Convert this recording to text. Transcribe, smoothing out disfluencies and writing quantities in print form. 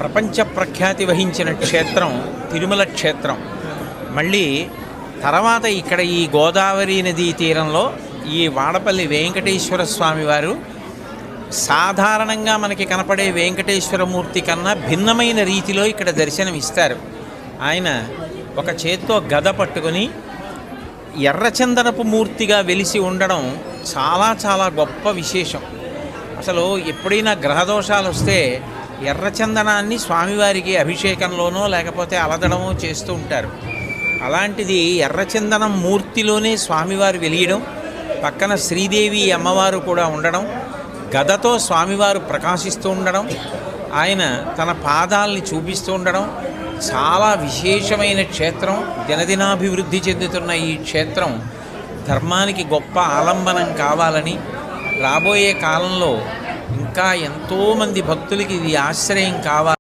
ప్రపంచ ప్రఖ్యాతి వహించిన క్షేత్రం తిరుమల క్షేత్రం. మళ్ళీ తర్వాత ఇక్కడ ఈ గోదావరి నదీ తీరంలో ఈ వాడపల్లి వెంకటేశ్వర స్వామి వారు సాధారణంగా మనకి కనపడే వెంకటేశ్వరమూర్తి కన్నా భిన్నమైన రీతిలో ఇక్కడ దర్శనమిస్తారు. ఆయన ఒక చేత్తో గద పట్టుకొని ఎర్రచందనపు మూర్తిగా వెలిసి ఉండడం చాలా చాలా గొప్ప విశేషం. అసలు ఎప్పుడైనా గ్రహదోషాలు వస్తే ఎర్రచందనాన్ని స్వామివారికి అభిషేకంలోనో లేకపోతే అలదడమో చేస్తూ ఉంటారు. అలాంటిది ఎర్రచందనం మూర్తిలోనే స్వామివారు వెలియడం, పక్కన శ్రీదేవి అమ్మవారు కూడా ఉండడం, గదతో స్వామివారు ప్రకాశిస్తూ ఉండడం, ఆయన తన పాదాలని చూపిస్తూ ఉండడం చాలా విశేషమైన క్షేత్రం. దినదినాభివృద్ధి చెందుతున్న ఈ క్షేత్రం ధర్మానికి గొప్ప ఆలంబనం కావాలని, రాబోయే కాలంలో ఇంకా ఎంతోమంది భక్తులకి ఇది ఆశ్రయం కావాలి.